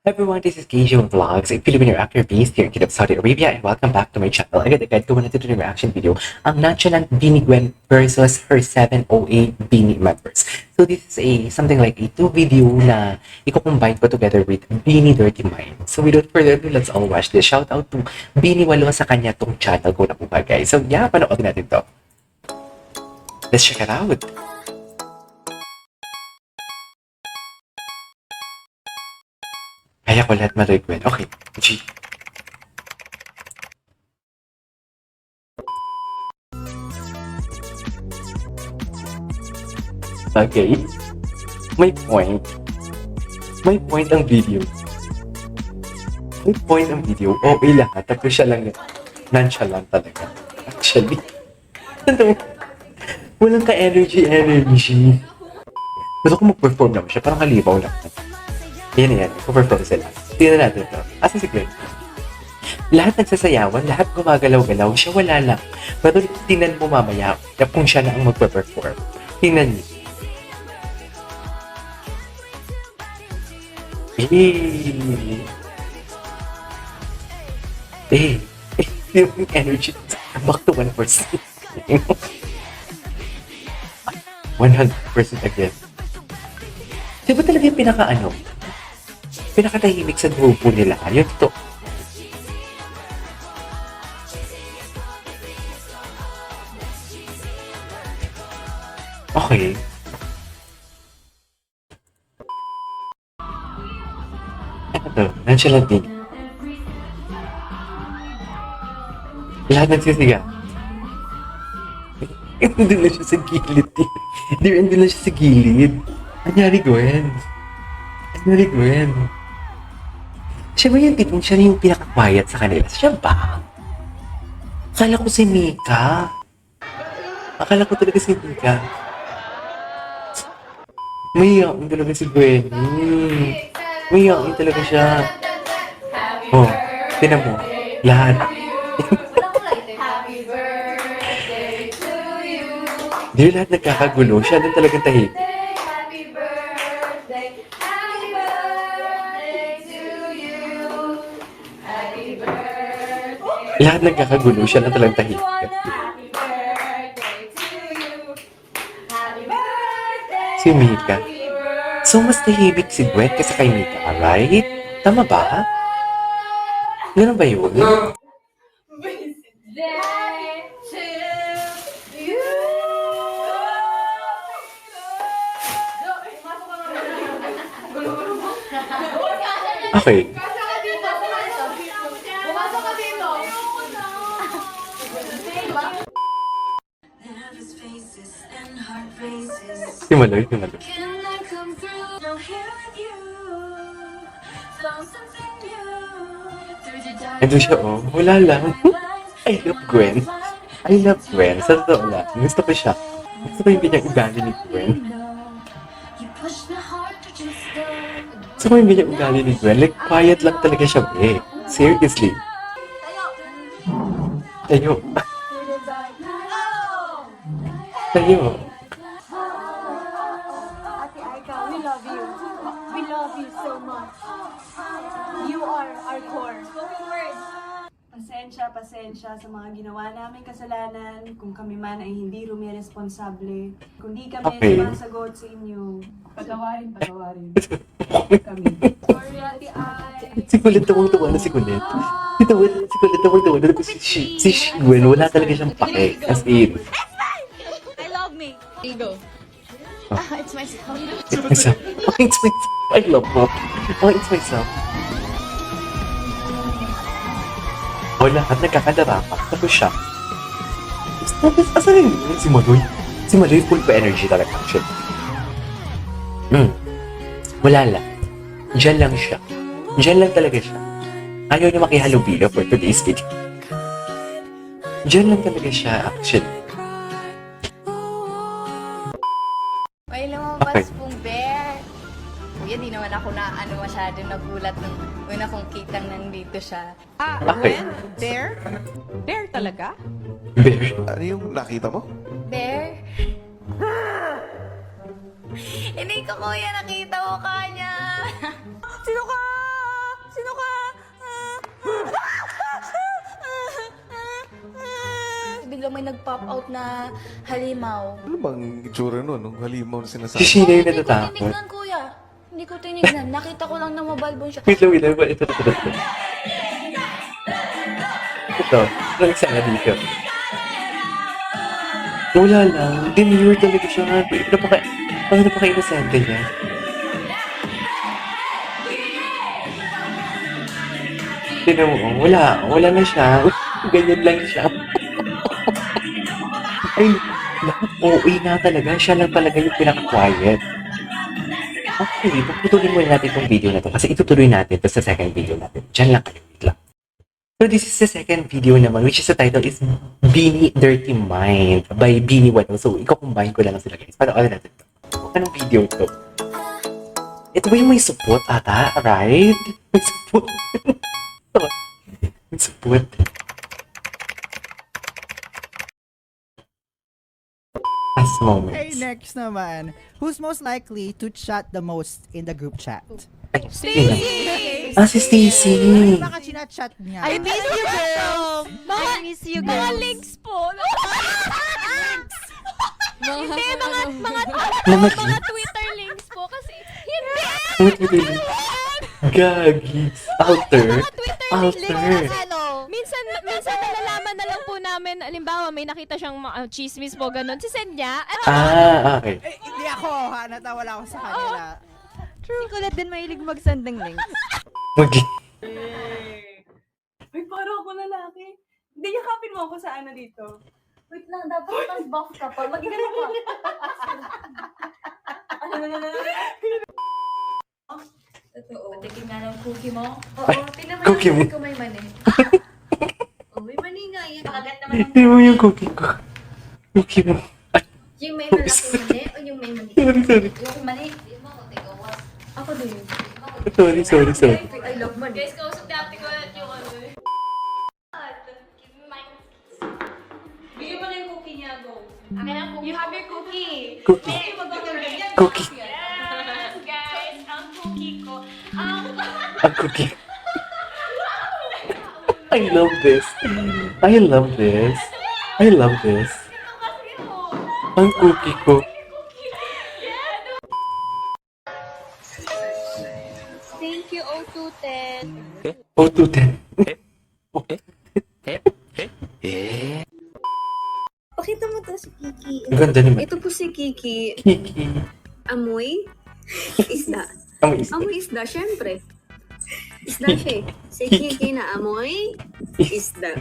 Everyone, this is Keijun Vlogs, a Filipino actor based here in Kingdom, Saudi Arabia, and welcome back to my channel. Agad-agad, gawa natin ito ng reaction video. Ang nonchalant Bini Gwen versus her 708 Bini members. So this is something like a two video na i-combine ko together with Bini Dirty Mind. So without further ado, let's all watch this. Shout out to Bini Walo sa kanya tong channel ko na po ba, guys. So yeah, panood natin to. Let's check it out. Kaya ko lahat ma-regret. Okay, G. Okay. May point. May point ang video. May point ang video. Okay lahat. Tapos siya lang yun. Nonchalant talaga. Actually. Walang ka-energy. Gusto ko mag-perform naman siya. Parang kalibaw lang. Yan. Perform sila. Tingnan natin ito. Asan si Gwen? Lahat nagsasayawan, lahat gumagalaw-galaw, siya wala lang. Pero tingnan mo mamaya na kung siya na ang magpe-perform. Tingnan niyo. Yung energy. Back to 1%. 100% again. Diba talaga yung pinakatahimik sa grupo nila? Yun ito. Okay. Ano to? Nonchalant din. Lahat nagsisiga. Hindi na siya sa gilid. Hindi na siya sa gilid. Anyari, Gwen? Siya ba yung tipong siya yung pinaka-quiet sa kanila? Siya ba? Akala ko si Mika. Akala ko talaga si Mika. Mayayain talaga si Gwen. Mayayain talaga siya. Oh, tinan mo. Lahat. Di lahat nagkakagulo. Siya doon talagang tahimik. Lahat nagkakagulo, siya lang talagang tahimik. Si Mika. So, mas tahimik si Gwen kaysa kay Mika, right? Tama ba? Ganun ba yun? Okay. Si Maloy. Ito siya, oh. Wala lang. I love Gwen. Sa totoo lang. Gusto ko siya. Gusto ko yung ganyang ugali ni Gwen. Like, quiet lang talaga siya, eh. Seriously. Tayo. Ate Aika, we love you. We love you so much. You are our core. Pasensya sa mga ginawa naming kasalanan. Kung kami man ay hindi rumiresponsable. Kung di kami sumasagot sa inyo. Pagawarin. Kami. Sorry, Ate Ay. Si Kulit tawang-tawa na si Kulit. Si Kulit tawang-tawa na si Gwen. Wala talaga siyang pake. As in. I love me. Ego. It's myself. It's myself. I love Mop. It's myself. O lahat nagkakadarapa. Tapos siya. Asan yun? Si Maloy? Si Maloy full pa energy talaga actually. Wala lang. Diyan lang siya. Diyan lang talaga siya. Ayaw niya makihalubilo for today's video. Diyan lang talaga siya actually. May lumabas pong bear. Kuya, di naman ako masyado nagulat nung una kong kitang nandito siya. Okay. Gwen? Bear? Bear talaga? Bear. Ano yung nakita mo? Bear? Hindi ko kuya nakita mukha niya. Sino ka? biglang may nag-pop out na halimaw. Ano bang itsura nun? Nung halimaw na Si sinasabi? Sheena yung Hindi ko natatakot. tinignan, kuya. Hindi ko tinignan. Nakita ko lang na mabalbon siya. Wait lang, wait lang. Ito. Ito. Anong eksena dito? Wala lang. Demure talaga siya. Napaka-inosente niya. Tignan mo, wala na siya. Ganyan lang siya. Ay, OA nga talaga. Siya lang talaga yung pinaka-quiet. Okay, puputulin muna natin itong video na to kasi itutuloy natin to sa second video natin. Diyan lang kayo, wait lang. So this is the second video naman, which is the title is Beanie Dirty Mind by Beanie Wano. So, i-combine ko na lang sila guys. Panoorin natin to. Anong video to? Ito ba yung may support ata? Right? May support. May support. Last moments. Hey, next naman. Who's most likely to chat the most in the group chat? Ay, sino? Ah, si Stacy. Baka chinat-chat niya. I miss you, girls! I miss you, girls! Mga links po! Hindi, mga Twitter links po kasi hindi! Gagi. Alter. Links ano, minsan nalalaman na lang po namin, halimbawa may nakita siyang chismis po ganun, sisend niya, at Okay. Eh, hindi ako. Natawala ako sa kanila. si Colette din mahilig mag-send ng links. Uy, parang ako lalaki. Hindi, yakapin mo ako sa ano dito. Wait lang, dapat mas buff ka pa. Magigano ka. Totoo. Patikin nga ng cookie mo. Oo, tingnan mo cookie mo. yung cookie ko may mani. Oh, may mani nga yan. Kagat naman ang Hindi mo yung cookie ko. Cookie mo. yung may malaking mani o yung may mani? Sorry. Yung mani. Ako din. Sorry. I love mani. Guys, kausap ni ate ko at yung ano eh. Bigyan mo na yung cookie niya, go. Akin ang cookie. You have your cookie. Cookie. Cookie. Yes, guys, ang cookie ko. Ang cookie. I love this. Ang cookie ko. Thank you, O210. Oh, 210. Pakita mo to si Kiki. Ang ganda naman. Ito po si Kiki. Kiki. Amoy? Isda. Ang isa. Amoy isda, syempre. Isda siya eh. Si Kiki na amoy isda.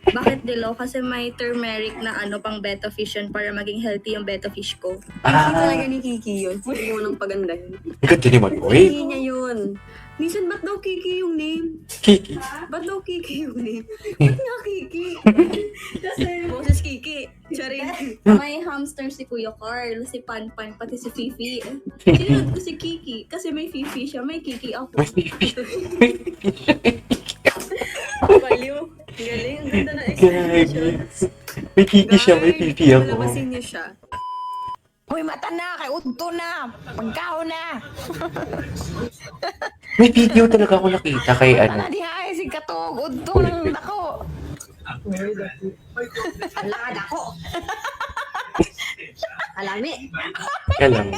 Bakit dilaw? Kasi may turmeric na pang betta fish yun para maging healthy yung betta fish ko. Hindi talaga ni Kiki yun. Hindi mo nang pagandahin. Ang ganda naman, oy. Hindi niya yun. Minsan, ba't daw Kiki yung name? Kiki. Ba't daw Kiki yung name? Ba't nga Kiki? Kasi, Moses Kiki. Charing. May hamster si Kuya Carl, si Panpan, pati si Fifi. Sinunod ko si Kiki. Kasi may Fifi siya, may Kiki ako. May Fifi. Baliw. Galing. Ang ganda na explanation. May Kiki siya, may Fifi ako. Palabasin niyo siya. Hoy, mata na! Kay Udto na! Pagkao na! May video talaga ako nakita kay ano. Di ay, si Katog! Udto ng ako! Alakad ako. Alami. Kalam.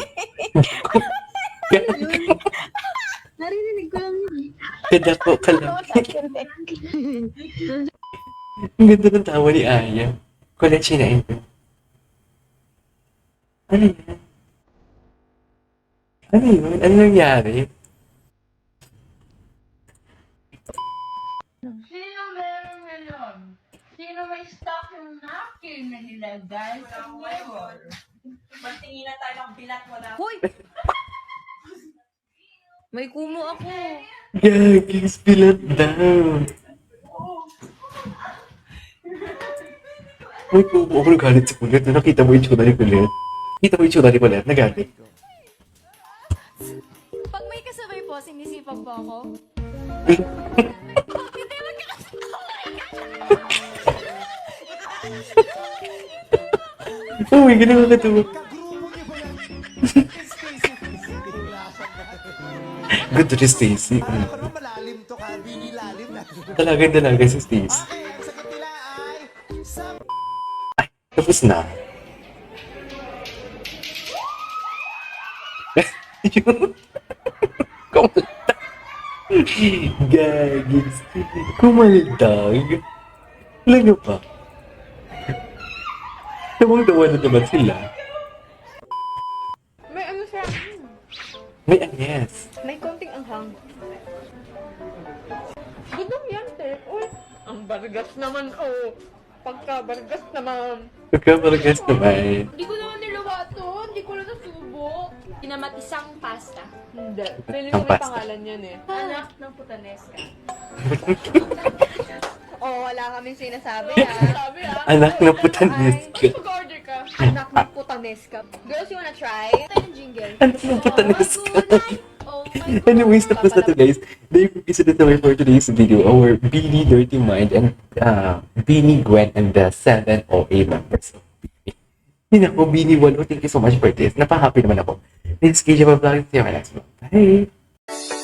Narinig ko lang yun. Ganda ko, kalam. Ang ganda ng tawa ni Aya. Colette sinain ko. Ano yan? Ano yun? Ano nangyari? Sino meron ngayon? Sino may stock yung napkin na nilagay sa webor? Magtingin na tayo ng bilat mo na. Hoy! May kumo ako. Gagi, spilat daw. Uy, kung ako nagalit si Colette, nakita mo yung tsura ni Colette. Kita mo yung tsura ni Colette, nagalit. Pag may kasabay po, sinisipan po ako. Hindi Oh my God, nakakatawa. Kagrupo niyo ba yan? Good to Stacy. Parang ako naman malalim to, Calvin. Ilalim na. Talaga si Stacy. Okay, ang sagot nila ay... Tapos na. Kumaldag. Gagis. Kumaldag. Talaga ba? Tawang-tawa na naman sila. May ano siya? May yes. May konting anghang. Gutom yan, te. Uy, ang bargas naman, oh. Pagka-bargas naman. Pagkamargas naman. Hindi ko naman niluwa to. Hindi ko lang nasubo. Pinamatisang pasta. Hindi. Pili Ang ko may pasta. pangalan yan eh. Anak ng putaneska. Oh, wala kaming sinasabi Sabi Anak na putanis ka. Mag-order ka. Anak ng putaneska. Girls, you wanna try? Ito yung jingle. Anak na putanis ka. Oh my God. Anyways, tapos na to guys. The episode na for today's video, our Beanie Dirty Mind and Beanie Gwen and the 7OA members of Beanie. Yun ako, Beanie 1. Thank you so much for this. Napaka-happy naman ako. This is KJ Vlog. See you in my next vlog. Bye!